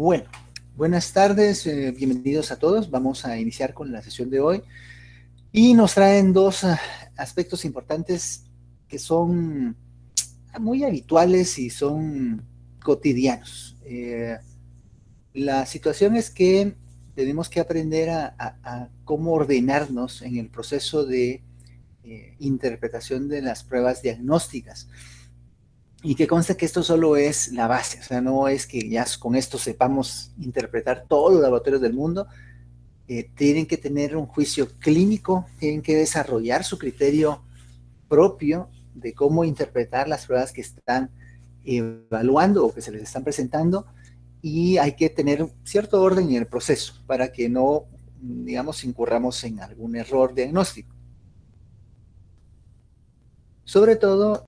Bueno, buenas tardes, bienvenidos a todos. Vamos a iniciar con la sesión de hoy y nos traen dos aspectos importantes que son muy habituales y son cotidianos. La situación es que tenemos que aprender a cómo ordenarnos en el proceso de interpretación de las pruebas diagnósticas. Y que conste que esto solo es la base, o sea, no es que ya con esto sepamos interpretar todos los laboratorios del mundo. Tienen que tener un juicio clínico, tienen que desarrollar su criterio propio de cómo interpretar las pruebas que están evaluando o que se les están presentando, y hay que tener cierto orden en el proceso para que no, digamos, incurramos en algún error diagnóstico. Sobre todo,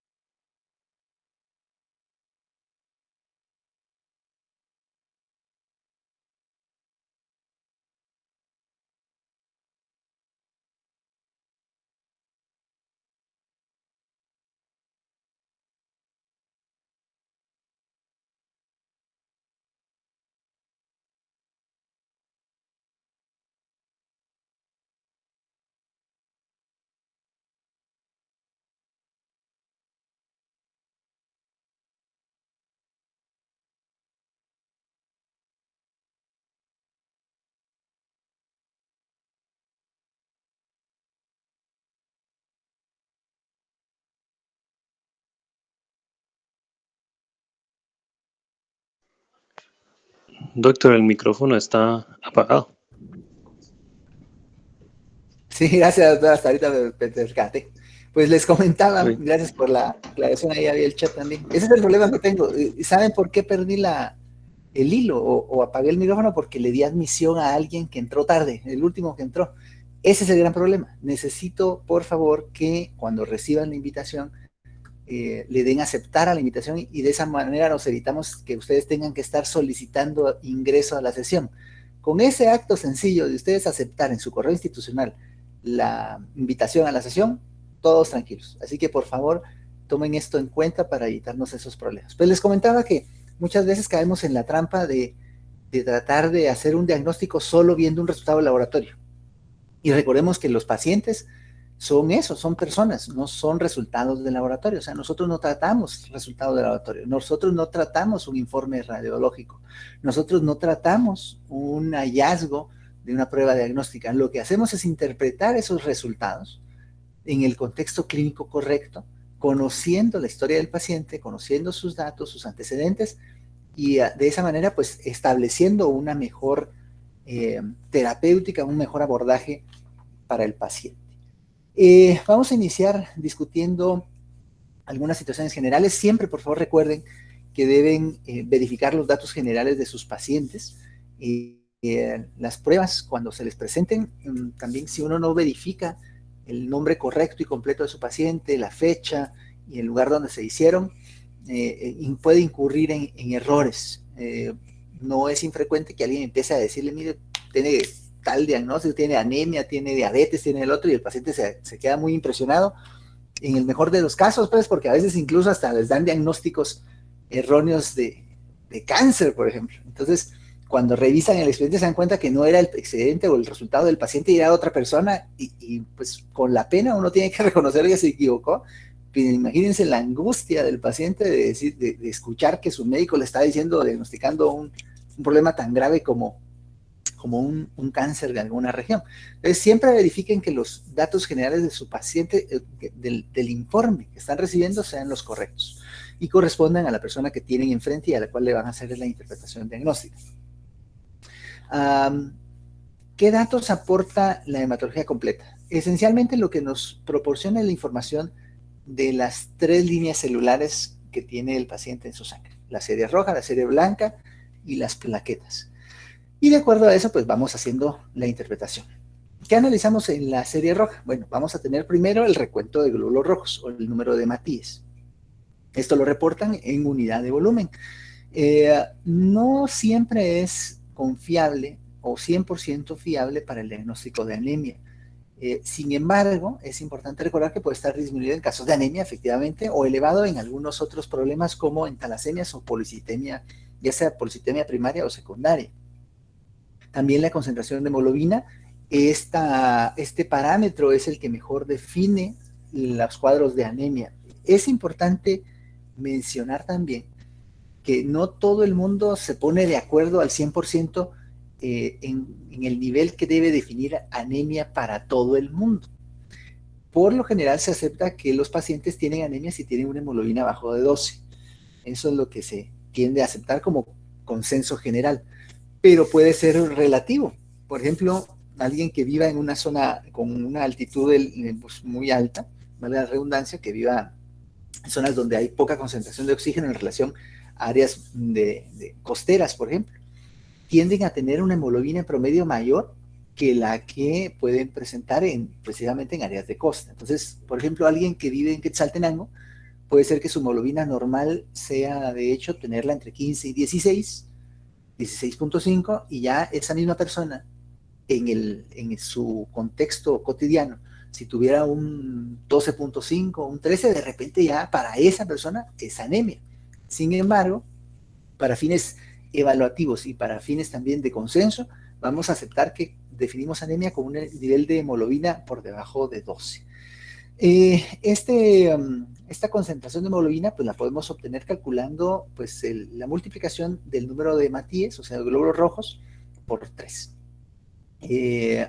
Doctor, el micrófono está apagado. sí, gracias, doctora, hasta ahorita me percaté. Pues les comentaba, Sí. gracias por la aclaración, ahí había el chat también. Ese es el problema que tengo. ¿Saben por qué perdí el hilo o apagué el micrófono? Porque le di admisión a alguien que entró tarde, el último que entró. Ese es el gran problema. Necesito, por favor, que cuando reciban la invitación, le den aceptar a la invitación, y de esa manera nos evitamos que ustedes tengan que estar solicitando ingreso a la sesión. Con ese acto sencillo de ustedes aceptar en su correo institucional la invitación a la sesión, todos tranquilos. Así que por favor tomen esto en cuenta para evitarnos esos problemas. Pues les comentaba que muchas veces caemos en la trampa de tratar de hacer un diagnóstico solo viendo un resultado de laboratorio. Y recordemos que los pacientes son eso, son personas, no son resultados de laboratorio. O sea, nosotros no tratamos resultados de laboratorio, nosotros no tratamos un informe radiológico, nosotros no tratamos un hallazgo de una prueba diagnóstica. Lo que hacemos es interpretar esos resultados en el contexto clínico correcto, conociendo la historia del paciente, conociendo sus datos, sus antecedentes, y de esa manera pues estableciendo una mejor terapéutica, un mejor abordaje para el paciente. Vamos a iniciar discutiendo algunas situaciones generales. Siempre, por favor, recuerden que deben verificar los datos generales de sus pacientes. Las pruebas, cuando se les presenten, también si uno no verifica el nombre correcto y completo de su paciente, la fecha y el lugar donde se hicieron, puede incurrir en errores. No es infrecuente que alguien empiece a decirle, mire, tiene tal diagnóstico, tiene anemia, tiene diabetes, tiene el otro, y el paciente se queda muy impresionado. En el mejor de los casos, pues, porque a veces incluso hasta les dan diagnósticos erróneos de cáncer, por ejemplo. Entonces, cuando revisan el expediente se dan cuenta que no era el excedente o el resultado del paciente y era otra persona, y pues con la pena uno tiene que reconocer que se equivocó. Pero imagínense la angustia del paciente de escuchar que su médico le está diciendo, diagnosticando un problema tan grave como un cáncer de alguna región. Entonces, siempre verifiquen que los datos generales de su paciente, del informe que están recibiendo, sean los correctos y correspondan a la persona que tienen enfrente y a la cual le van a hacer la interpretación diagnóstica. ¿Qué datos aporta la hematología completa? Esencialmente lo que nos proporciona es la información de las 3 líneas celulares que tiene el paciente en su sangre: la serie roja, la serie blanca y las plaquetas. Y de acuerdo a eso, pues vamos haciendo la interpretación. ¿Qué analizamos en la serie roja? Bueno, vamos a tener primero el recuento de glóbulos rojos o el número de Matías. Esto lo reportan en unidad de volumen. No siempre es confiable o 100% fiable para el diagnóstico de anemia. Sin embargo, es importante recordar que puede estar disminuido en casos de anemia, efectivamente, o elevado en algunos otros problemas como en talasemias o policitemia ya sea policitemia primaria o secundaria. También la concentración de hemoglobina, este parámetro es el que mejor define los cuadros de anemia. Es importante mencionar también que no todo el mundo se pone de acuerdo al 100% en el nivel que debe definir anemia para todo el mundo. Por lo general se acepta que los pacientes tienen anemia si tienen una hemoglobina abajo de 12. Eso es lo que se tiende a aceptar como consenso general, pero puede ser relativo. Por ejemplo, alguien que viva en una zona con una altitud pues, muy alta, vale la redundancia, que viva en zonas donde hay poca concentración de oxígeno en relación a áreas de costeras, por ejemplo, tienden a tener una hemoglobina en promedio mayor que la que pueden presentar precisamente en áreas de costa. Entonces, por ejemplo, alguien que vive en Quetzaltenango, puede ser que su hemoglobina normal sea, de hecho, tenerla entre 15 y 16, 16.5, y ya esa misma persona, en su contexto cotidiano, si tuviera un 12.5, un 13, de repente ya para esa persona es anemia. Sin embargo, para fines evaluativos y para fines también de consenso, vamos a aceptar que definimos anemia con un nivel de hemoglobina por debajo de 12. Esta concentración de hemoglobina pues la podemos obtener calculando pues la multiplicación del número de Matías, o sea, de glóbulos rojos, por 3.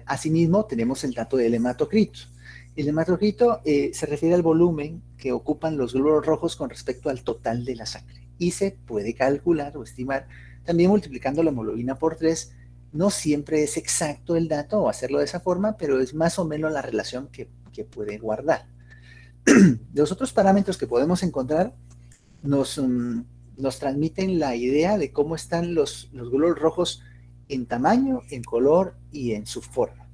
Asimismo, tenemos el dato del hematocrito. El hematocrito se refiere al volumen que ocupan los glóbulos rojos con respecto al total de la sangre y se puede calcular o estimar también multiplicando la hemoglobina por 3. No siempre es exacto el dato o hacerlo de esa forma, pero es más o menos la relación que puede guardar. Los otros parámetros que podemos encontrar nos transmiten la idea de cómo están los glóbulos rojos en tamaño, en color y en su forma.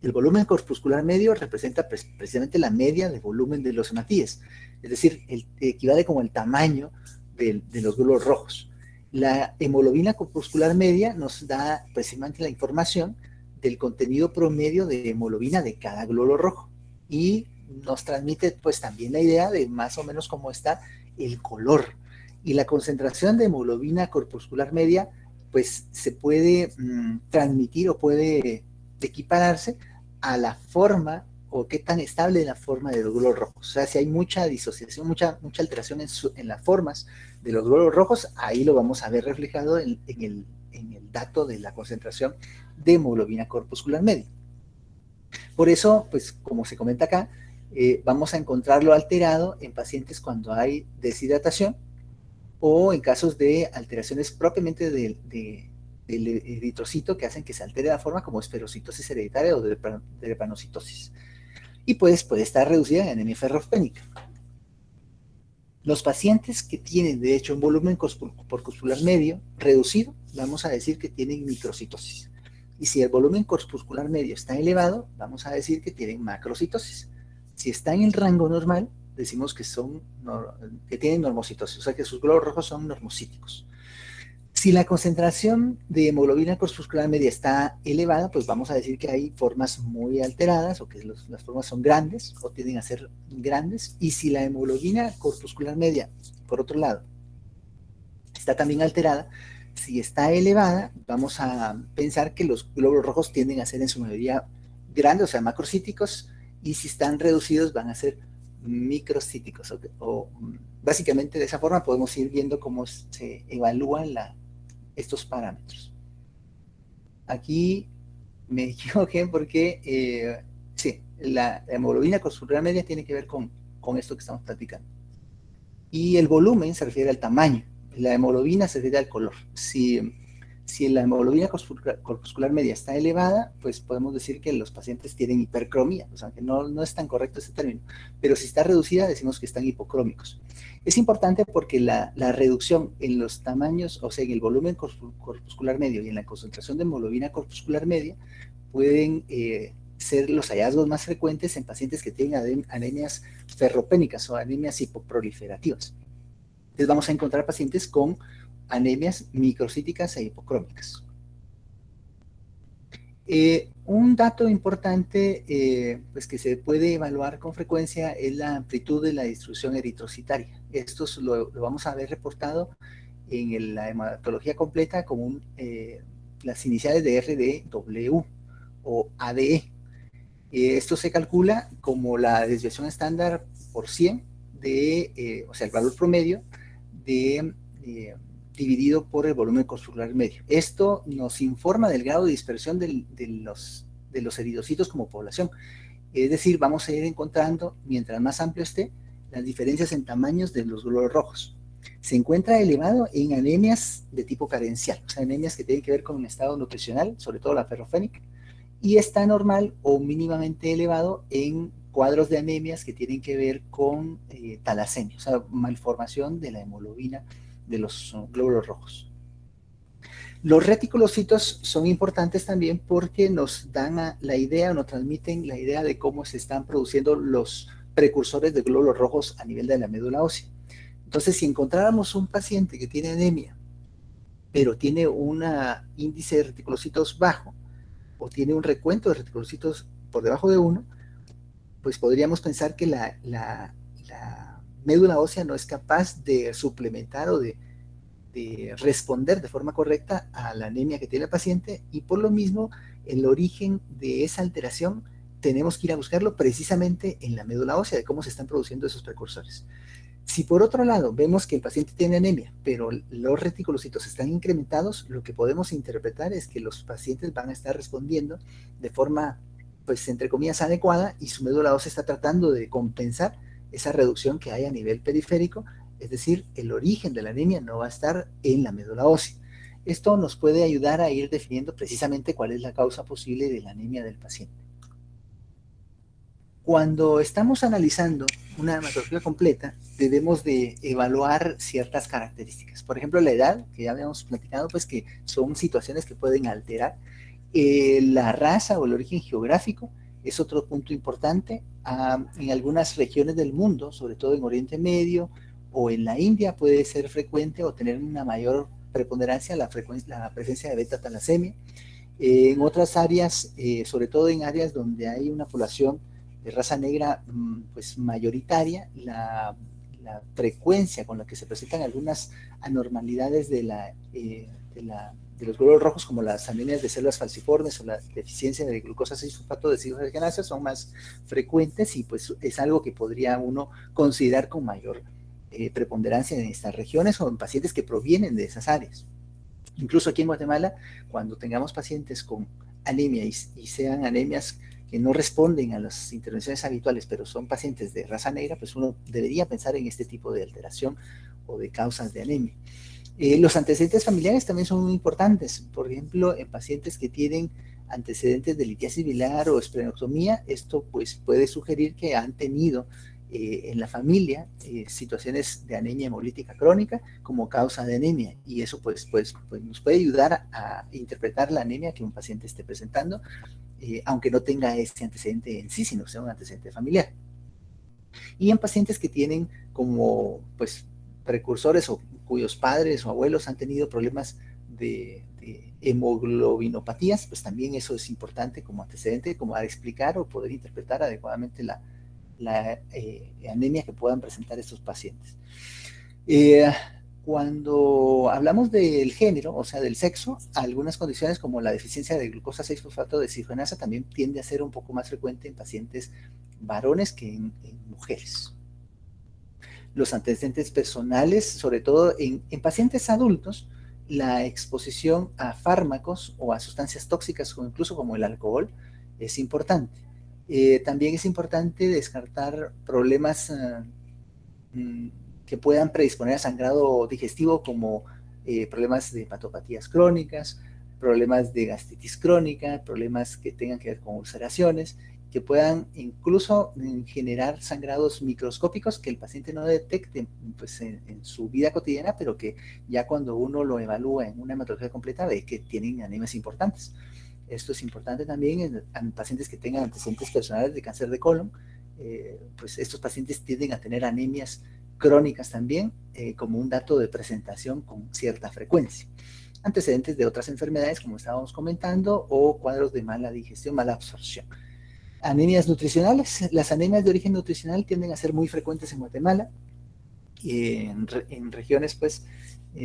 El volumen corpuscular medio representa precisamente la media de volumen de los hematíes, es decir, equivale como el tamaño de los glóbulos rojos. La hemoglobina corpuscular media nos da precisamente la información del contenido promedio de hemoglobina de cada glóbulo rojo y nos transmite pues también la idea de más o menos cómo está el color. Y la concentración de hemoglobina corpuscular media pues se puede transmitir o puede equipararse a la forma o qué tan estable es la forma de los glóbulos rojos. O sea, si hay mucha disociación, mucha alteración en las formas de los glóbulos rojos, ahí lo vamos a ver reflejado en el dato de la concentración de hemoglobina corpuscular media. Por eso, pues como se comenta acá, vamos a encontrarlo alterado en pacientes cuando hay deshidratación o en casos de alteraciones propiamente del eritrocito que hacen que se altere la forma, como esferocitosis hereditaria o drepanocitosis. Y pues puede estar reducida en anemia ferropénica. Los pacientes que tienen, de hecho, un volumen corpuscular medio reducido, vamos a decir que tienen microcitosis. Y si el volumen corpuscular medio está elevado, vamos a decir que tienen macrocitosis. Si está en el rango normal, decimos que tienen normocitosis, o sea que sus glóbulos rojos son normocíticos. Si la concentración de hemoglobina corpuscular media está elevada, pues vamos a decir que hay formas muy alteradas o que las formas son grandes o tienden a ser grandes. Y si la hemoglobina corpuscular media, por otro lado, está también alterada, si está elevada, vamos a pensar que los glóbulos rojos tienden a ser en su mayoría grandes, o sea, macrocíticos, y si están reducidos van a ser microcíticos. Básicamente de esa forma podemos ir viendo cómo se evalúan estos parámetros. Aquí me equivoqué porque sí, la hemoglobina corpuscular media tiene que ver con esto que estamos platicando. Y el volumen se refiere al tamaño. La hemoglobina se refiere al color. Si la hemoglobina corpuscular media está elevada, pues podemos decir que los pacientes tienen hipercromía, o sea que no es tan correcto ese término, pero si está reducida decimos que están hipocrómicos. Es importante porque la reducción en los tamaños, o sea en el volumen corpuscular medio y en la concentración de hemoglobina corpuscular media, pueden ser los hallazgos más frecuentes en pacientes que tienen anemias ferropénicas o anemias hipoproliferativas. Entonces vamos a encontrar pacientes con anemias microcíticas e hipocrómicas. Un dato importante pues que se puede evaluar con frecuencia es la amplitud de la distribución eritrocitaria. Esto lo vamos a ver reportado en la hematología completa como las iniciales de RDW o ADE. Esto se calcula como la desviación estándar por 100 o sea, el valor promedio dividido por el volumen corpuscular medio. Esto nos informa del grado de dispersión de los eridocitos como población. Es decir, vamos a ir encontrando, mientras más amplio esté, las diferencias en tamaños de los glóbulos rojos. Se encuentra elevado en anemias de tipo carencial, o sea, anemias que tienen que ver con un estado nutricional, sobre todo la ferrofénica, y está normal o mínimamente elevado en cuadros de anemias que tienen que ver con talasemia, o sea, malformación de la hemoglobina de los glóbulos rojos. Los reticulocitos son importantes también porque nos dan la idea, nos transmiten la idea de cómo se están produciendo los precursores de glóbulos rojos a nivel de la médula ósea. Entonces, si encontráramos un paciente que tiene anemia, pero tiene un índice de reticulocitos bajo, o tiene un recuento de reticulocitos por debajo de 1, pues podríamos pensar que la médula ósea no es capaz de suplementar o de responder de forma correcta a la anemia que tiene el paciente, y por lo mismo el origen de esa alteración tenemos que ir a buscarlo precisamente en la médula ósea, de cómo se están produciendo esos precursores. Si por otro lado vemos que el paciente tiene anemia, pero los reticulocitos están incrementados, lo que podemos interpretar es que los pacientes van a estar respondiendo de forma, pues entre comillas, adecuada, y su médula ósea está tratando de compensar esa reducción que hay a nivel periférico. Es decir, el origen de la anemia no va a estar en la médula ósea. Esto nos puede ayudar a ir definiendo precisamente cuál es la causa posible de la anemia del paciente. Cuando estamos analizando una hematología completa, debemos de evaluar ciertas características. Por ejemplo, la edad, que ya habíamos platicado, pues que son situaciones que pueden alterar. La raza o el origen geográfico es otro punto importante. En algunas regiones del mundo, sobre todo en Oriente Medio o en la India, puede ser frecuente o tener una mayor preponderancia la presencia de beta-talasemia. En otras áreas, sobre todo en áreas donde hay una población de raza negra pues mayoritaria, la frecuencia con la que se presentan algunas anormalidades de los glóbulos rojos, como las anemias de células falciformes o la deficiencia de glucosa 6-fosfato deshidrogenasa, son más frecuentes, y pues es algo que podría uno considerar con mayor preponderancia en estas regiones o en pacientes que provienen de esas áreas. Incluso aquí en Guatemala, cuando tengamos pacientes con anemia y sean anemias que no responden a las intervenciones habituales, pero son pacientes de raza negra, pues uno debería pensar en este tipo de alteración o de causas de anemia. Los antecedentes familiares también son muy importantes. Por ejemplo, en pacientes que tienen antecedentes de litiasis biliar o esplenectomía, esto pues puede sugerir que han tenido en la familia situaciones de anemia hemolítica crónica como causa de anemia, y eso pues nos puede ayudar a interpretar la anemia que un paciente esté presentando, aunque no tenga ese antecedente en sí, sino sea un antecedente familiar. Y en pacientes que tienen como pues precursores o cuyos padres o abuelos han tenido problemas de hemoglobinopatías, pues también eso es importante como antecedente, como a explicar o poder interpretar adecuadamente la anemia que puedan presentar estos pacientes. Cuando hablamos del género, o sea, del sexo, algunas condiciones como la deficiencia de glucosa 6-fosfato deshidrogenasa también tiende a ser un poco más frecuente en pacientes varones que en mujeres. Los antecedentes personales, sobre todo en pacientes adultos, la exposición a fármacos o a sustancias tóxicas o incluso como el alcohol es importante. También es importante descartar problemas que puedan predisponer a sangrado digestivo, como problemas de hepatopatías crónicas, problemas de gastritis crónica, problemas que tengan que ver con ulceraciones, que puedan incluso generar sangrados microscópicos que el paciente no detecte pues, en su vida cotidiana, pero que ya cuando uno lo evalúa en una hematología completa ve que tienen anemias importantes. Esto es importante también en pacientes que tengan antecedentes personales de cáncer de colon. Pues estos pacientes tienden a tener anemias crónicas también, como un dato de presentación con cierta frecuencia. Antecedentes de otras enfermedades, como estábamos comentando, o cuadros de mala digestión, mala absorción. Anemias nutricionales. Las anemias de origen nutricional tienden a ser muy frecuentes en Guatemala, en regiones pues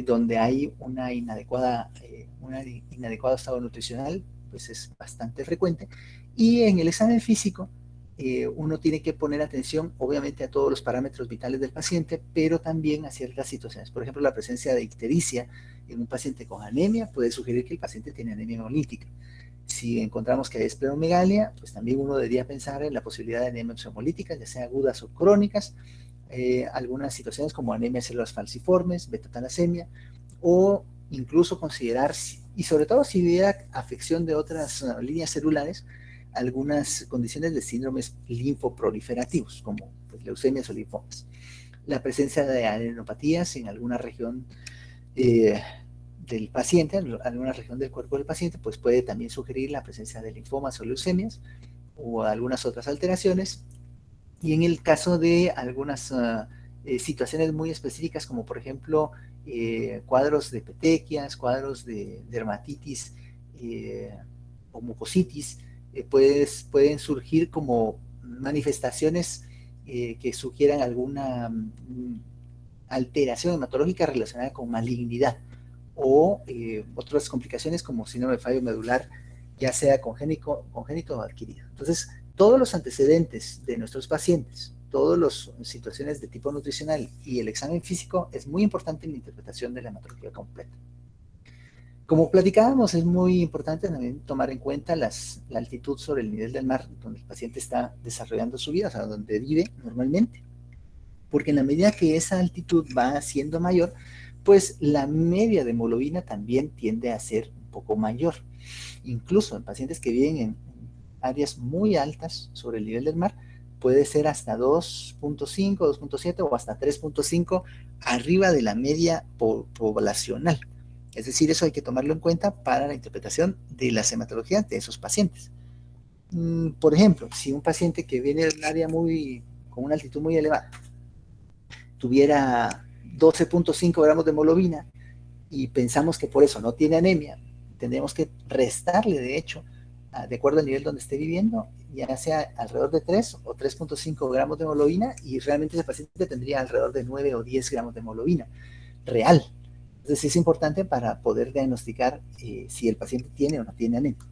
donde hay un inadecuado estado nutricional, pues es bastante frecuente. Y en el examen físico, uno tiene que poner atención, obviamente, a todos los parámetros vitales del paciente, pero también a ciertas situaciones. Por ejemplo, la presencia de ictericia en un paciente con anemia puede sugerir que el paciente tiene anemia hemolítica. Si encontramos que hay esplenomegalia, pues también uno debería pensar en la posibilidad de anemias hemolíticas, ya sea agudas o crónicas, algunas situaciones como anemia de células falciformes, beta-talasemia, o incluso considerar, y sobre todo si hubiera afección de otras líneas celulares, algunas condiciones de síndromes linfoproliferativos, como pues, leucemias o linfomas. La presencia de adenopatías en alguna región del paciente, en alguna región del cuerpo del paciente, pues puede también sugerir la presencia de linfomas o leucemias o algunas otras alteraciones. Y en el caso de algunas situaciones muy específicas, como por ejemplo cuadros de petequias, cuadros de dermatitis o mucositis, pueden surgir como manifestaciones que sugieran alguna alteración hematológica relacionada con malignidad o otras complicaciones como síndrome de fallo medular, ya sea congénito o adquirido. Entonces, todos los antecedentes de nuestros pacientes, todas las situaciones de tipo nutricional y el examen físico es muy importante en la interpretación de la hematología completa. Como platicábamos, es muy importante también tomar en cuenta la altitud sobre el nivel del mar donde el paciente está desarrollando su vida, o sea, donde vive normalmente, porque en la medida que esa altitud va siendo mayor, pues la media de hemoglobina también tiende a ser un poco mayor. Incluso en pacientes que viven en áreas muy altas sobre el nivel del mar, puede ser hasta 2.5, 2.7 o hasta 3.5 arriba de la media poblacional. Es decir, eso hay que tomarlo en cuenta para la interpretación de las hematologías de esos pacientes. Por ejemplo, si un paciente que viene de un área con una altitud muy elevada tuviera 12.5 gramos de hemoglobina y pensamos que por eso no tiene anemia, tendríamos que restarle, de hecho, de acuerdo al nivel donde esté viviendo, ya sea alrededor de 3 o 3.5 gramos de hemoglobina, y realmente ese paciente tendría alrededor de 9 o 10 gramos de hemoglobina real. Entonces es importante para poder diagnosticar si el paciente tiene o no tiene anemia.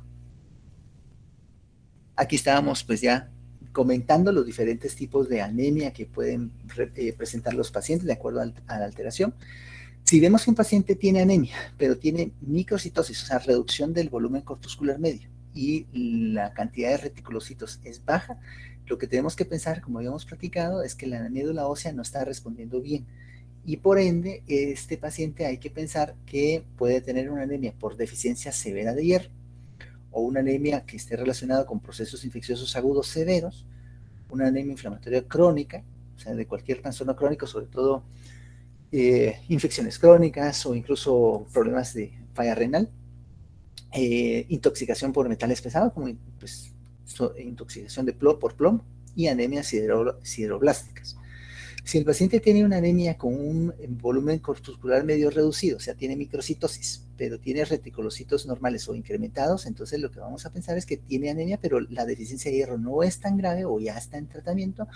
Aquí estábamos pues ya comentando los diferentes tipos de anemia que pueden presentar los pacientes de acuerdo a la alteración. Si vemos que un paciente tiene anemia, pero tiene microcitosis, o sea, reducción del volumen corpuscular medio, y la cantidad de reticulocitos es baja, lo que tenemos que pensar, como habíamos platicado, es que la médula ósea no está respondiendo bien. Y por ende, este paciente hay que pensar que puede tener una anemia por deficiencia severa de hierro, o una anemia que esté relacionada con procesos infecciosos agudos severos, una anemia inflamatoria crónica, o sea, de cualquier trastorno crónico, sobre todo infecciones crónicas o incluso problemas de falla renal, intoxicación por metales pesados, como pues, intoxicación por plomo, y anemias sideroblásticas. Si el paciente tiene una anemia con un volumen corpuscular medio reducido, o sea, tiene microcitosis, pero tiene reticulocitos normales o incrementados, entonces lo que vamos a pensar es que tiene anemia, pero la deficiencia de hierro no es tan grave o ya está en tratamiento,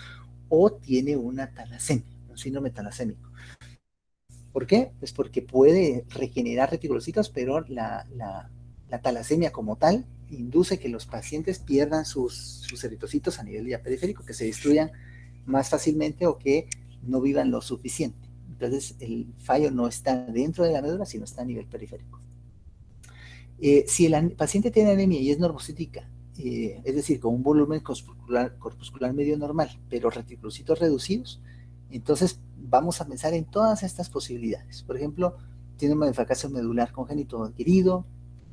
o tiene una talasemia, un síndrome talasémico. ¿Por qué? Pues porque puede regenerar reticulocitos, pero la talasemia como tal induce que los pacientes pierdan sus eritrocitos a nivel ya periférico, que se destruyan más fácilmente o que no vivan lo suficiente. Entonces el fallo no está dentro de la médula, sino está a nivel periférico. Si el paciente tiene anemia y es normocítica, es decir, con un volumen corpuscular medio normal, pero reticulocitos reducidos, entonces vamos a pensar en todas estas posibilidades. Por ejemplo, tiene un fracaso medular congénito adquirido,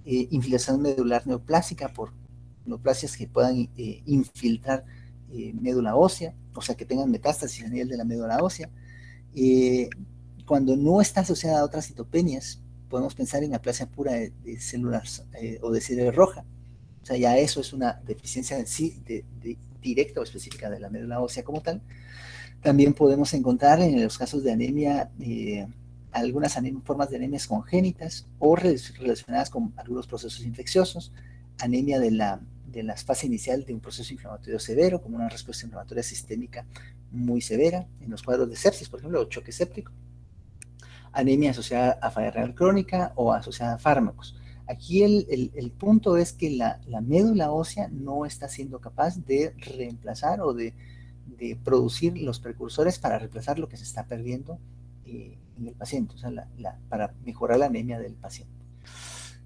infiltración medular neoplásica por neoplasias que puedan infiltrar médula ósea, o sea, que tengan metástasis a nivel de la médula ósea. Cuando no está asociada a otras citopenias, podemos pensar en aplasia pura de células o de sangre roja. O sea, ya eso es una deficiencia en sí, directa o específica de la médula ósea como tal. También podemos encontrar en los casos de anemia algunas formas de anemias congénitas o relacionadas con algunos procesos infecciosos, anemia de la fase inicial de un proceso inflamatorio severo, como una respuesta inflamatoria sistémica muy severa, en los cuadros de sepsis, por ejemplo, o choque séptico. anemia asociada a falla renal crónica o asociada a fármacos. Aquí el punto es que la médula ósea no está siendo capaz de reemplazar o de producir los precursores para reemplazar lo que se está perdiendo en el paciente, o sea, para mejorar la anemia del paciente.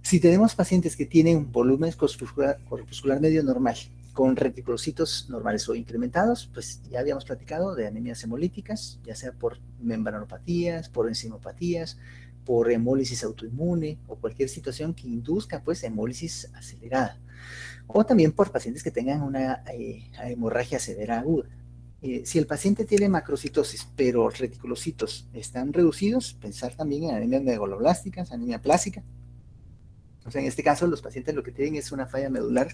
Si tenemos pacientes que tienen un volumen corpuscular medio normal, con reticulocitos normales o incrementados, pues ya habíamos platicado de anemias hemolíticas, ya sea por membranopatías, por enzimopatías, por hemólisis autoinmune o cualquier situación que induzca pues hemólisis acelerada. O también por pacientes que tengan una hemorragia severa aguda. Si el paciente tiene macrocitosis, pero reticulocitos están reducidos, pensar también en anemias megaloblásticas, anemia plástica. O sea, en este caso, los pacientes lo que tienen es una falla medular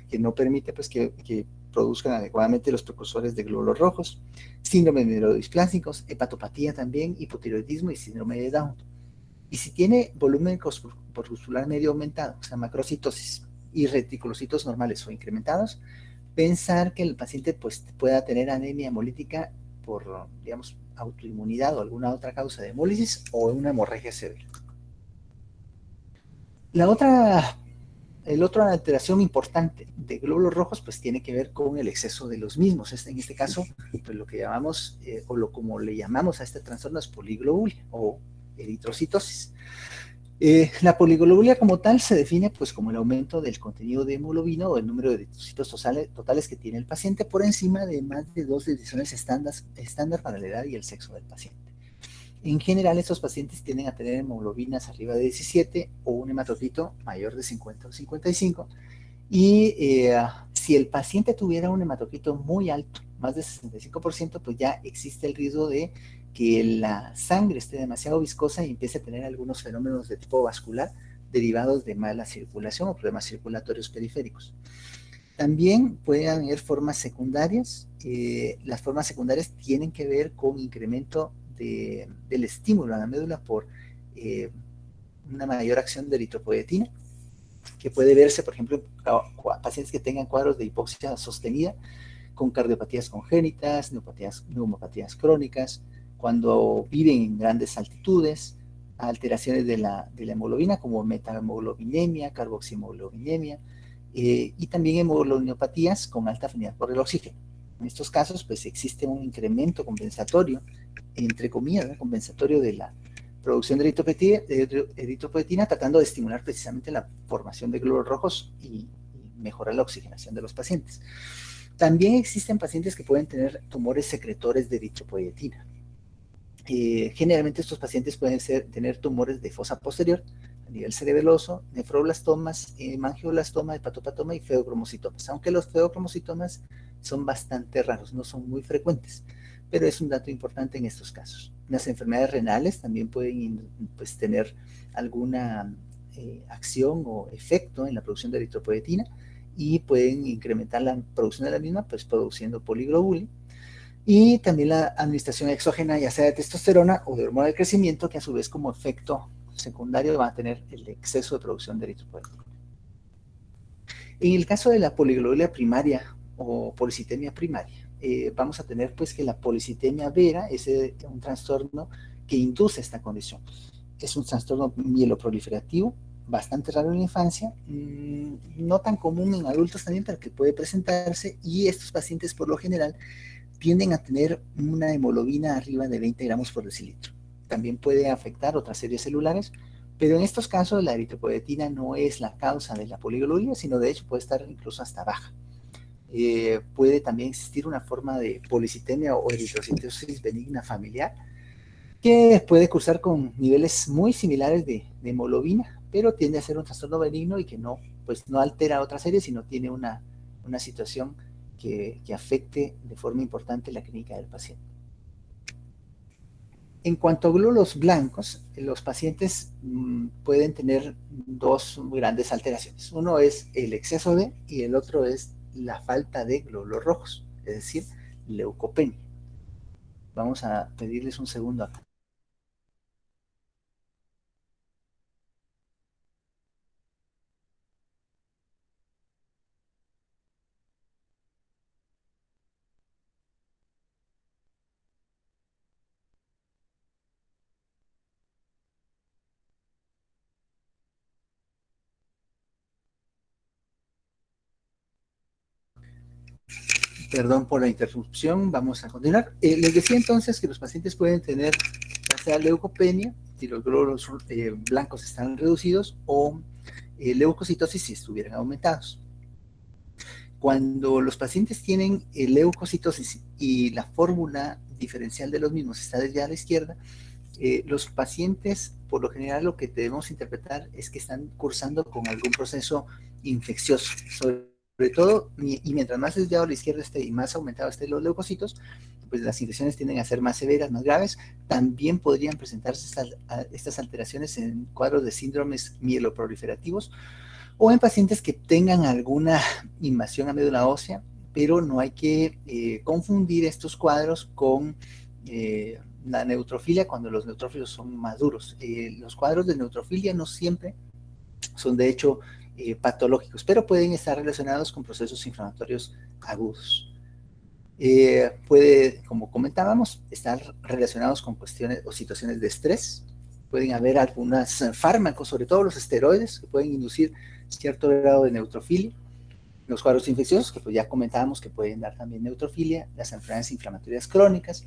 que no permite pues, que produzcan adecuadamente los precursores de glóbulos rojos, síndrome de mielodisplasticos, hepatopatía también, hipotiroidismo y síndrome de Down. Y si tiene volumen corpuscular medio aumentado, o sea, macrocitosis y reticulocitos normales o incrementados, pensar que el paciente pues, pueda tener anemia hemolítica por, digamos, autoinmunidad o alguna otra causa de hemólisis o una hemorragia severa. La otra alteración importante de glóbulos rojos pues tiene que ver con el exceso de los mismos. En este caso, pues lo que llamamos, como le llamamos a este trastorno es poliglobulia o eritrocitosis. La poliglobulia como tal se define pues como el aumento del contenido de hemoglobina o el número de eritrocitos totales que tiene el paciente por encima de más de 2 divisiones estándar para la edad y el sexo del paciente. En general, estos pacientes tienden a tener hemoglobinas arriba de 17 o un hematocito mayor de 50 o 55. Y si el paciente tuviera un hematocrito muy alto, más de 65%, pues ya existe el riesgo de que la sangre esté demasiado viscosa y empiece a tener algunos fenómenos de tipo vascular derivados de mala circulación o problemas circulatorios periféricos. También pueden haber formas secundarias. Las formas secundarias tienen que ver con incremento del estímulo a la médula por una mayor acción de eritropoietina, que puede verse, por ejemplo, en pacientes que tengan cuadros de hipoxia sostenida, con cardiopatías congénitas, neumopatías crónicas, cuando viven en grandes altitudes, alteraciones de la hemoglobina como metamoglobinemia, carboximoglobinemia, y también hemoglobinopatías con alta afinidad por el oxígeno. En estos casos, pues existe un incremento compensatorio, entre comillas, ¿no? Compensatorio de la producción de eritropoietina, tratando de estimular precisamente la formación de glóbulos rojos y mejorar la oxigenación de los pacientes. También existen pacientes que pueden tener tumores secretores de eritropoietina. Generalmente estos pacientes pueden tener tumores de fosa posterior, a nivel cerebeloso, nefroblastomas, mangioblastoma, hepatopatoma y feocromocitomas, aunque los feocromocitomas son bastante raros, no son muy frecuentes, pero es un dato importante en estos casos. Las enfermedades renales también pueden pues, tener alguna acción o efecto en la producción de eritropoietina y pueden incrementar la producción de la misma, pues produciendo poliglobulia. Y también la administración exógena, ya sea de testosterona o de hormona del crecimiento, que a su vez como efecto secundario va a tener el exceso de producción de eritropoietina. En el caso de la poliglobulia primaria o policitemia primaria, vamos a tener pues que la policitemia vera es un trastorno que induce esta condición. Es un trastorno mieloproliferativo, bastante raro en la infancia, no tan común en adultos también, pero que puede presentarse, y estos pacientes por lo general tienden a tener una hemoglobina arriba de 20 gramos por decilitro. También puede afectar otras series celulares, pero en estos casos la eritropoietina no es la causa de la poliglobulia, sino de hecho puede estar incluso hasta baja. Puede también existir una forma de policitemia o eritrocitosis benigna familiar, que puede cursar con niveles muy similares de hemoglobina, pero tiende a ser un trastorno benigno y que no, pues no altera otra serie, sino tiene una situación que afecte de forma importante la clínica del paciente. En cuanto a glóbulos blancos, los pacientes pueden tener dos grandes alteraciones. Uno es el exceso de y el otro es la falta de glóbulos rojos, es decir, leucopenia. Vamos a pedirles un segundo acá. Perdón por la interrupción, vamos a continuar. Les decía entonces que los pacientes pueden tener ya sea leucopenia, si los glóbulos blancos están reducidos, o leucocitosis si estuvieran aumentados. Cuando los pacientes tienen leucocitosis y la fórmula diferencial de los mismos está desviada a la izquierda, los pacientes, por lo general, lo que debemos interpretar es que están cursando con algún proceso infeccioso, sobre todo, y mientras más desviado a la izquierda esté y más aumentado estén los leucocitos, pues las infecciones tienden a ser más severas, más graves. También podrían presentarse estas alteraciones en cuadros de síndromes mieloproliferativos o en pacientes que tengan alguna invasión a médula ósea, pero no hay que confundir estos cuadros con la neutrofilia cuando los neutrófilos son maduros. Los cuadros de neutrofilia no siempre son de hecho patológicos, pero pueden estar relacionados con procesos inflamatorios agudos. Puede, como comentábamos, estar relacionados con cuestiones o situaciones de estrés. Pueden haber algunos fármacos, sobre todo los esteroides, que pueden inducir cierto grado de neutrofilia. Los cuadros infecciosos, que pues ya comentábamos que pueden dar también neutrofilia, las enfermedades inflamatorias crónicas,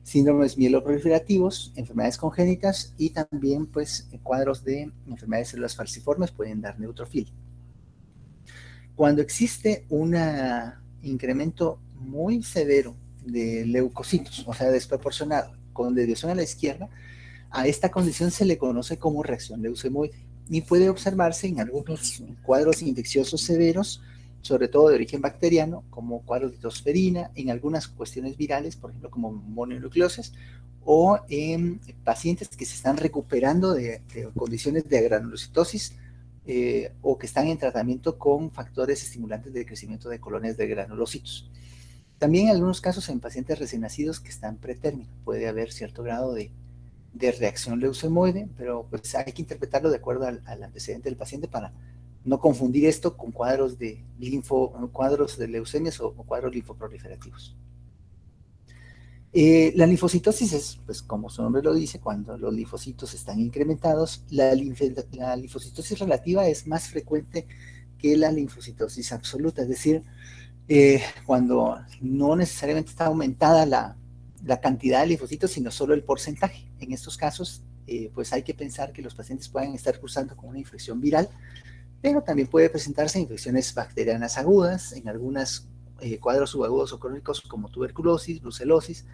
síndromes mieloproliferativos, enfermedades congénitas y también pues cuadros de enfermedades de células falciformes pueden dar neutrofilia. Cuando existe un incremento muy severo de leucocitos, o sea, desproporcionado, con desviación a la izquierda, a esta condición se le conoce como reacción leucemoide y puede observarse en algunos cuadros infecciosos severos, sobre todo de origen bacteriano, como cuadros de tosferina, en algunas cuestiones virales, por ejemplo, como mononucleosis, o en pacientes que se están recuperando de condiciones de granulocitosis o que están en tratamiento con factores estimulantes de crecimiento de colonias de granulocitos. También en algunos casos en pacientes recién nacidos que están pretérmino puede haber cierto grado de reacción leucemoide, pero pues hay que interpretarlo de acuerdo al antecedente del paciente para no confundir esto con cuadros de leucemias o cuadros linfoproliferativos. La linfocitosis es, pues como su nombre lo dice, cuando los linfocitos están incrementados. La linfocitosis relativa es más frecuente que la linfocitosis absoluta, es decir, cuando no necesariamente está aumentada la cantidad de linfocitos, sino solo el porcentaje. En estos casos, pues hay que pensar que los pacientes pueden estar cursando con una infección viral, pero también puede presentarse infecciones bacterianas agudas, en algunos cuadros subagudos o crónicos como tuberculosis, brucelosis,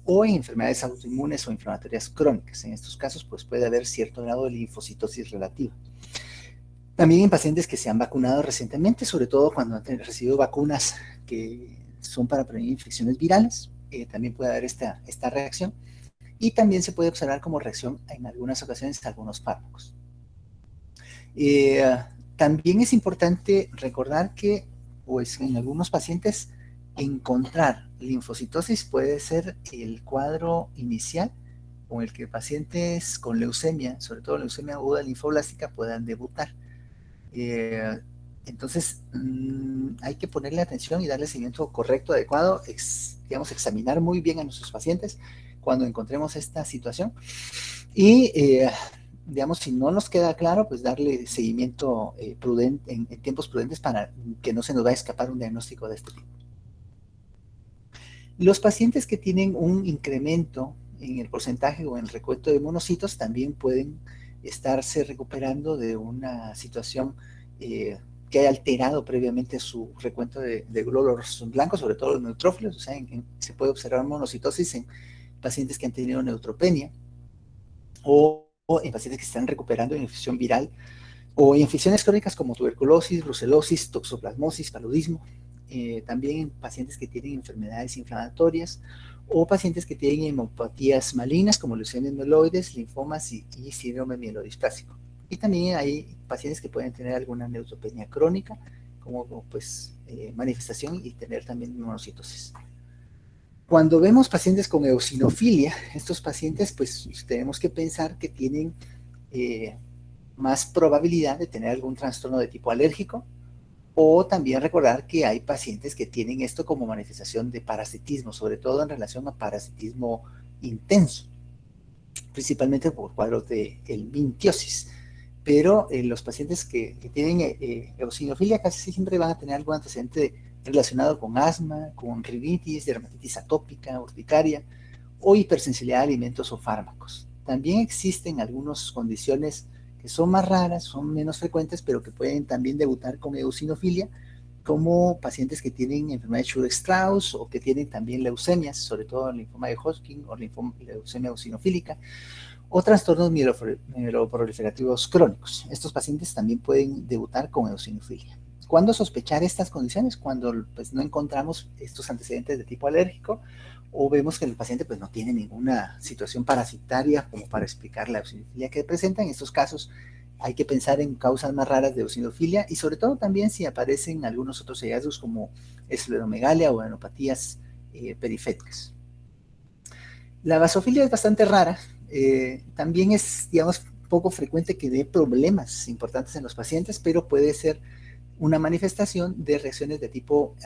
o en enfermedades autoinmunes o inflamatorias crónicas. En estos casos, pues puede haber cierto grado de linfocitosis relativa. También en pacientes que se han vacunado recientemente, sobre todo cuando han recibido vacunas que son para prevenir infecciones virales, también puede haber esta reacción. Y también se puede observar como reacción en algunas ocasiones a algunos fármacos. También es importante recordar que pues, en algunos pacientes encontrar linfocitosis puede ser el cuadro inicial con el que pacientes con leucemia, sobre todo leucemia aguda linfoblástica, puedan debutar. Entonces, hay que ponerle atención y darle seguimiento correcto, adecuado, digamos, examinar muy bien a nuestros pacientes cuando encontremos esta situación y, digamos, si no nos queda claro, pues darle seguimiento prudente, en tiempos prudentes para que no se nos vaya a escapar un diagnóstico de este tipo. Los pacientes que tienen un incremento en el porcentaje o en el recuento de monocitos también pueden estarse recuperando de una situación que haya alterado previamente su recuento de glóbulos blancos, sobre todo los neutrófilos. O sea, se puede observar monocitosis en pacientes que han tenido neutropenia o en pacientes que están recuperando de infección viral o infecciones crónicas como tuberculosis, brucelosis, toxoplasmosis, paludismo. También en pacientes que tienen enfermedades inflamatorias o pacientes que tienen hemopatías malignas como leucemias mieloides, linfomas y síndrome mielodisplásico. Y también hay pacientes que pueden tener alguna neutropenia crónica como pues manifestación y tener también monocitosis. Cuando vemos pacientes con eosinofilia, estos pacientes pues tenemos que pensar que tienen más probabilidad de tener algún trastorno de tipo alérgico, o también recordar que hay pacientes que tienen esto como manifestación de parasitismo, sobre todo en relación a parasitismo intenso, principalmente por cuadros de helmintiosis. Pero los pacientes que tienen eosinofilia casi siempre van a tener algún antecedente relacionado con asma, con rinitis, dermatitis atópica, urticaria o hipersensibilidad a alimentos o fármacos. También existen algunas condiciones que son más raras, son menos frecuentes, pero que pueden también debutar con eosinofilia, como pacientes que tienen enfermedad de Churg-Strauss o que tienen también leucemias, sobre todo el linfoma de Hodgkin o leucemia eosinofílica, o trastornos mieloproliferativos crónicos. Estos pacientes también pueden debutar con eosinofilia. ¿Cuándo sospechar estas condiciones? Cuando pues, no encontramos estos antecedentes de tipo alérgico o vemos que el paciente pues, no tiene ninguna situación parasitaria como para explicar la eosinofilia que presenta. En estos casos hay que pensar en causas más raras de eosinofilia y sobre todo también si aparecen algunos otros hallazgos como escleromegalia o venopatías periféricas. La vasofilia es bastante rara, también es, digamos, poco frecuente que dé problemas importantes en los pacientes, pero puede ser una manifestación de reacciones de tipo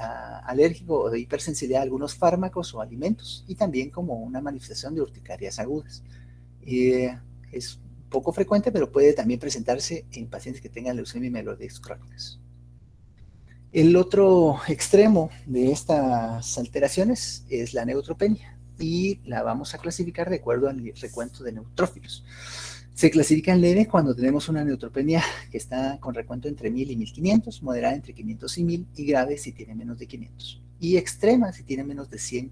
alérgico o de hipersensibilidad a algunos fármacos o alimentos, y también como una manifestación de urticarias agudas. Es poco frecuente, pero puede también presentarse en pacientes que tengan leucemia y mieloides crónicas. El otro extremo de estas alteraciones es la neutropenia y la vamos a clasificar de acuerdo al recuento de neutrófilos. Se clasifica en leve cuando tenemos una neutropenia que está con recuento entre 1000 y 1500, moderada entre 500 y 1000 y grave si tiene menos de 500. Y extrema si tiene menos de 100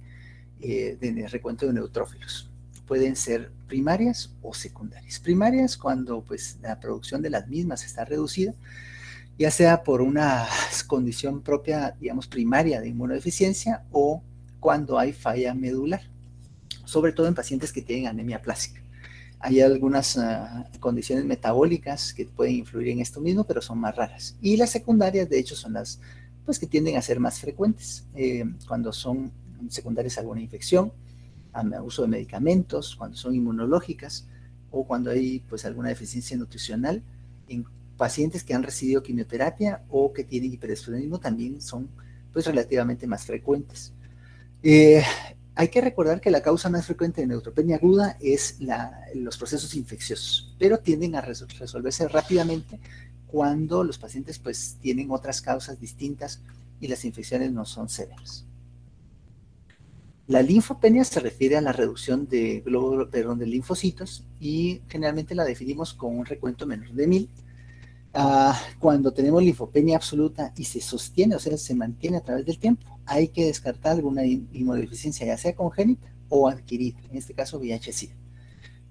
de recuento de neutrófilos. Pueden ser primarias o secundarias. Primarias cuando pues, la producción de las mismas está reducida, ya sea por una condición propia, digamos, primaria de inmunodeficiencia o cuando hay falla medular, sobre todo en pacientes que tienen anemia plástica. Hay algunas condiciones metabólicas que pueden influir en esto mismo, pero son más raras. Y las secundarias, de hecho, son las pues, que tienden a ser más frecuentes, cuando son secundarias a alguna infección, a uso de medicamentos, cuando son inmunológicas o cuando hay pues, alguna deficiencia nutricional. En pacientes que han recibido quimioterapia o que tienen hiperestrenismo también son pues, relativamente más frecuentes. Hay que recordar que la causa más frecuente de neutropenia aguda es los procesos infecciosos, pero tienden a resolverse rápidamente cuando los pacientes pues, tienen otras causas distintas y las infecciones no son severas. La linfopenia se refiere a la reducción de de linfocitos y generalmente la definimos con un recuento menor de 1000. Cuando tenemos linfopenia absoluta y se sostiene, o sea, se mantiene a través del tiempo, hay que descartar alguna inmunodeficiencia, ya sea congénita o adquirida, en este caso VIH-Sida.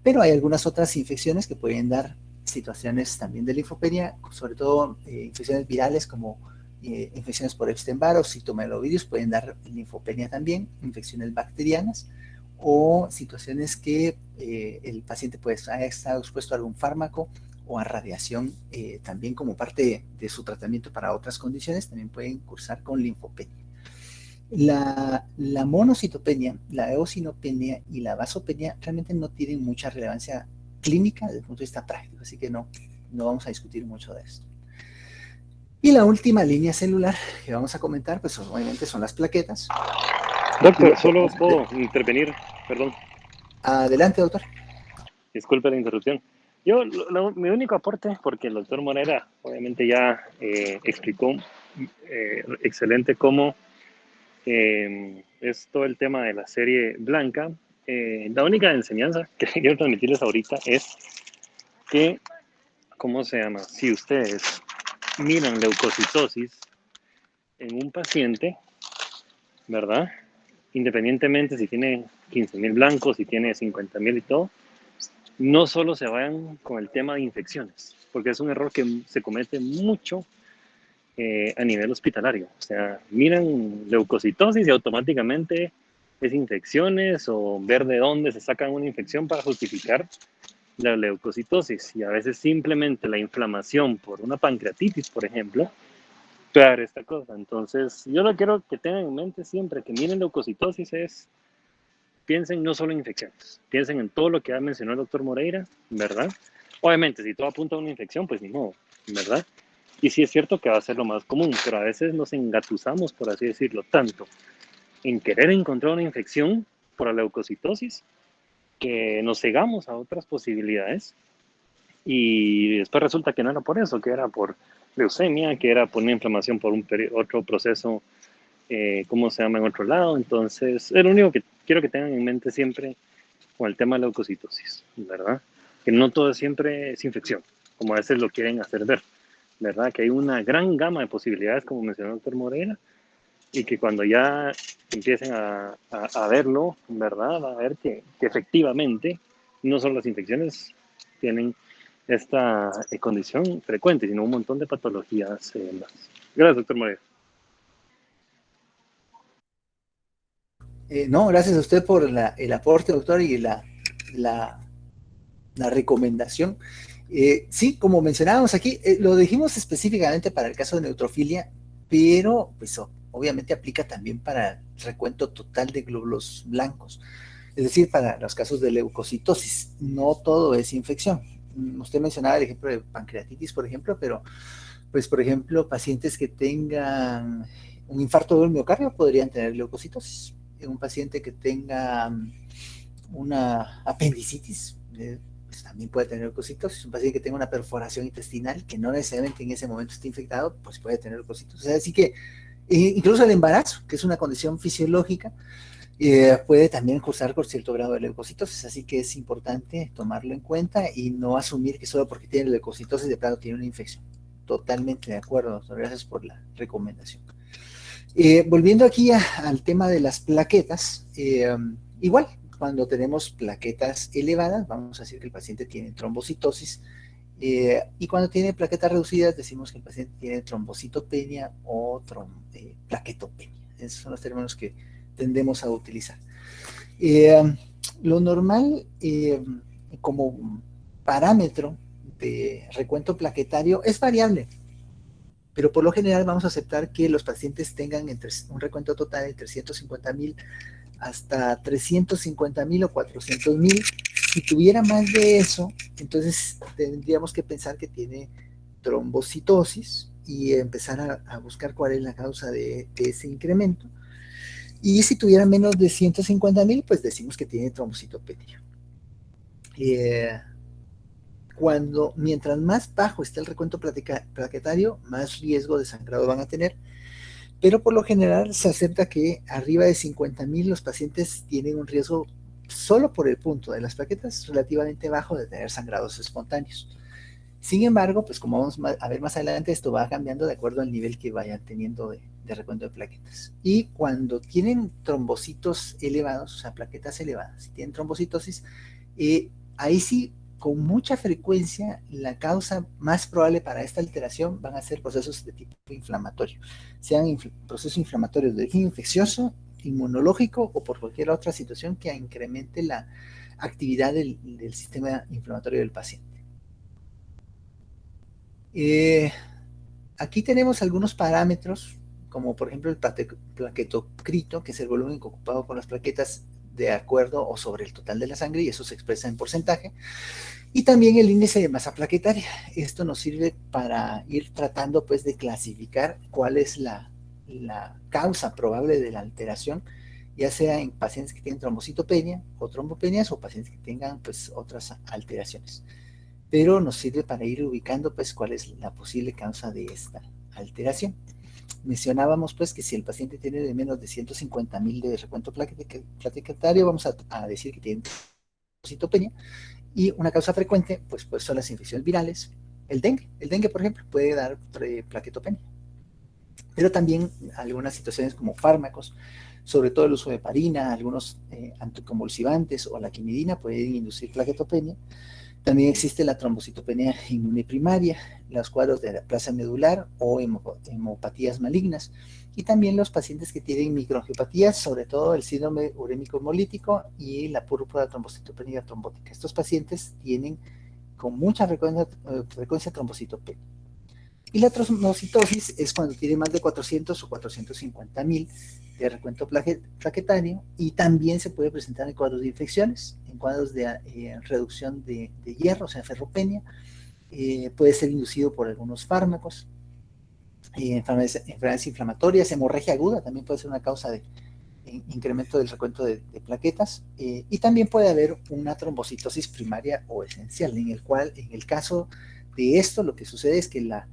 Pero hay algunas otras infecciones que pueden dar situaciones también de linfopenia, sobre todo infecciones virales como infecciones por Epstein-Barr o citomegalovirus pueden dar linfopenia también, infecciones bacterianas o situaciones que el paciente pues, haya estado expuesto a algún fármaco o a radiación también como parte de su tratamiento para otras condiciones, también pueden cursar con linfopenia. La monocitopenia, la eosinopenia y la vasopenia realmente no tienen mucha relevancia clínica desde el punto de vista práctico, así que no vamos a discutir mucho de esto. Y la última línea celular que vamos a comentar, pues obviamente son las plaquetas. Doctor, solo puedo intervenir, perdón. Adelante, doctor. Disculpe la interrupción. Mi único aporte, porque el doctor Morera obviamente ya explicó excelente cómo es todo el tema de la serie blanca. La única enseñanza que quiero transmitirles ahorita es que, ¿cómo se llama? Si ustedes miran leucocitosis en un paciente, ¿verdad? Independientemente si tiene 15.000 blancos, si tiene 50.000 y todo, no solo se vayan con el tema de infecciones, porque es un error que se comete mucho a nivel hospitalario. O sea, miran leucocitosis y automáticamente es infecciones o ver de dónde se sacan una infección para justificar la leucocitosis. Y a veces simplemente la inflamación por una pancreatitis, por ejemplo, peor esta cosa. Entonces, yo lo quiero que tengan en mente siempre que miren leucocitosis es piensen no solo en infecciones, piensen en todo lo que ha mencionado el doctor Moreira, ¿verdad? Obviamente, si todo apunta a una infección, pues ni modo, ¿verdad? Y sí es cierto que va a ser lo más común, pero a veces nos engatusamos, por así decirlo, tanto en querer encontrar una infección por la leucocitosis que nos cegamos a otras posibilidades y después resulta que no era por eso, que era por leucemia, que era por una inflamación por otro proceso cómo se llama en otro lado. Entonces, es lo único que quiero que tengan en mente siempre con el tema de la leucocitosis, ¿verdad? Que no todo siempre es infección, como a veces lo quieren hacer ver, ¿verdad? Que hay una gran gama de posibilidades, como mencionó el doctor Moreira, y que cuando ya empiecen a verlo, ¿verdad? A ver que efectivamente no solo las infecciones tienen esta condición frecuente, sino un montón de patologías más. Gracias, doctor Moreira. No, gracias a usted por el aporte, doctor, y la, la recomendación. Sí, como mencionábamos aquí, lo dijimos específicamente para el caso de neutrofilia, pero pues obviamente aplica también para el recuento total de glóbulos blancos, es decir, para los casos de leucocitosis. No todo es infección. Usted mencionaba el ejemplo de pancreatitis, por ejemplo, pero pues, por ejemplo, pacientes que tengan un infarto del miocardio podrían tener leucocitosis. Un paciente que tenga una apendicitis, pues también puede tener leucocitosis. Un paciente que tenga una perforación intestinal, que no necesariamente en ese momento esté infectado, pues puede tener leucocitosis. O sea, así que incluso el embarazo, que es una condición fisiológica, puede también cursar con cierto grado de leucocitosis, así que es importante tomarlo en cuenta y no asumir que solo porque tiene leucocitosis de plano tiene una infección. Totalmente de acuerdo, doctor. Gracias por la recomendación. Volviendo aquí al tema de las plaquetas, igual, cuando tenemos plaquetas elevadas, vamos a decir que el paciente tiene trombocitosis, y cuando tiene plaquetas reducidas, decimos que el paciente tiene trombocitopenia o plaquetopenia. Esos son los términos que tendemos a utilizar. Lo normal como parámetro de recuento plaquetario es variable, pero por lo general vamos a aceptar que los pacientes tengan un recuento total de 350,000 hasta 350,000 o 400,000. Si tuviera más de eso, entonces tendríamos que pensar que tiene trombocitosis y empezar a buscar cuál es la causa de ese incremento. Y si tuviera menos de 150,000, pues decimos que tiene trombocitopenia. Mientras más bajo esté el recuento plaquetario, más riesgo de sangrado van a tener, pero por lo general se acepta que arriba de 50,000 los pacientes tienen un riesgo solo por el punto de las plaquetas relativamente bajo de tener sangrados espontáneos. Sin embargo, pues como vamos a ver más adelante, esto va cambiando de acuerdo al nivel que vayan teniendo de recuento de plaquetas. Y cuando tienen trombocitos elevados, o sea, plaquetas elevadas, si tienen trombocitosis, ahí sí, con mucha frecuencia, la causa más probable para esta alteración van a ser procesos de tipo inflamatorio, sean procesos inflamatorios de origen infeccioso, inmunológico o por cualquier otra situación que incremente la actividad del sistema inflamatorio del paciente. Aquí tenemos algunos parámetros, como por ejemplo el plaquetocrito, que es el volumen ocupado por las plaquetas de acuerdo o sobre el total de la sangre, y eso se expresa en porcentaje, y también el índice de masa plaquetaria. Esto nos sirve para ir tratando pues de clasificar cuál es la causa probable de la alteración, ya sea en pacientes que tienen trombocitopenia o trombopenias o pacientes que tengan pues otras alteraciones, pero nos sirve para ir ubicando pues cuál es la posible causa de esta alteración. Mencionábamos pues que si el paciente tiene de menos de 150,000 de recuento plaquetario, vamos a decir que tiene trombocitopenia, y una causa frecuente pues son las infecciones virales. El dengue por ejemplo puede dar plaquetopenia, pero también algunas situaciones como fármacos, sobre todo el uso de heparina, algunos anticonvulsivantes o la quinidina pueden inducir plaquetopenia. También existe la trombocitopenia inmunoprimaria, los cuadros de la plasia medular o hemopatías malignas, y también los pacientes que tienen microangiopatías, sobre todo el síndrome urémico hemolítico y la púrpura trombocitopenia trombótica. Estos pacientes tienen con mucha frecuencia trombocitopenia. Y la trombocitosis es cuando tiene más de 400 o 450,000 de recuento plaquetario, y también se puede presentar en cuadros de infecciones, en cuadros de reducción de hierro, o sea, ferropenia, puede ser inducido por algunos fármacos, enfermedades inflamatorias, hemorragia aguda también puede ser una causa de incremento del recuento de plaquetas, y también puede haber una trombocitosis primaria o esencial, en el caso de esto lo que sucede es que la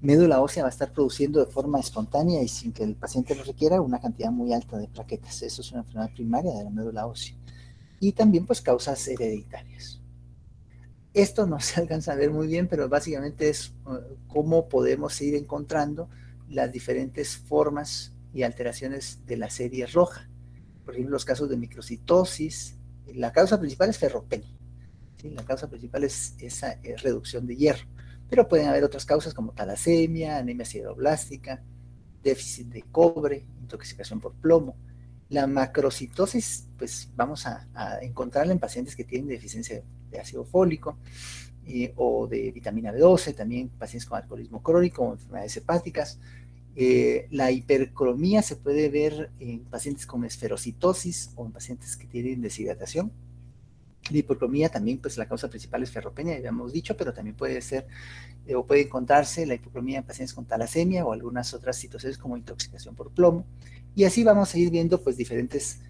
médula ósea va a estar produciendo de forma espontánea y sin que el paciente lo requiera una cantidad muy alta de plaquetas. Eso es una enfermedad primaria de la médula ósea. Y también pues causas hereditarias. Esto no se alcanza a ver muy bien, pero básicamente es cómo podemos ir encontrando las diferentes formas y alteraciones de la serie roja. Por ejemplo, los casos de microcitosis. La causa principal es ferropenia. ¿Sí? La causa principal es esa reducción de hierro. Pero pueden haber otras causas como talasemia, anemia sideroblástica, déficit de cobre, intoxicación por plomo. La macrocitosis, pues vamos a encontrarla en pacientes que tienen deficiencia de ácido fólico o de vitamina B12, también pacientes con alcoholismo crónico o enfermedades hepáticas. La hipercromía se puede ver en pacientes con esferocitosis o en pacientes que tienen deshidratación. La hipocromía también, pues la causa principal es ferropenia, ya habíamos dicho, pero también puede ser o puede encontrarse la hipocromía en pacientes con talasemia o algunas otras situaciones como intoxicación por plomo. Y así vamos a ir viendo pues diferentes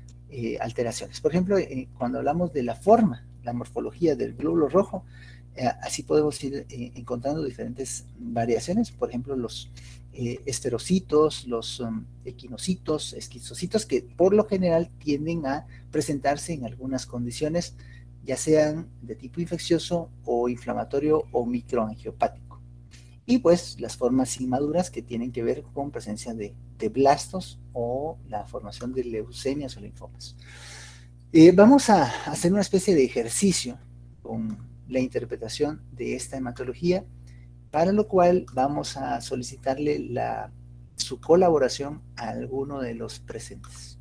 alteraciones. Por ejemplo, cuando hablamos de la forma, la morfología del glóbulo rojo, así podemos ir encontrando diferentes variaciones. Por ejemplo, los esterocitos, los equinocitos, esquizocitos, que por lo general tienden a presentarse en algunas condiciones, ya sean de tipo infeccioso o inflamatorio o microangiopático. Y pues las formas inmaduras que tienen que ver con presencia de blastos o la formación de leucemias o linfomas. Vamos a hacer una especie de ejercicio con la interpretación de esta hematología, para lo cual vamos a solicitarle su colaboración a alguno de los presentes.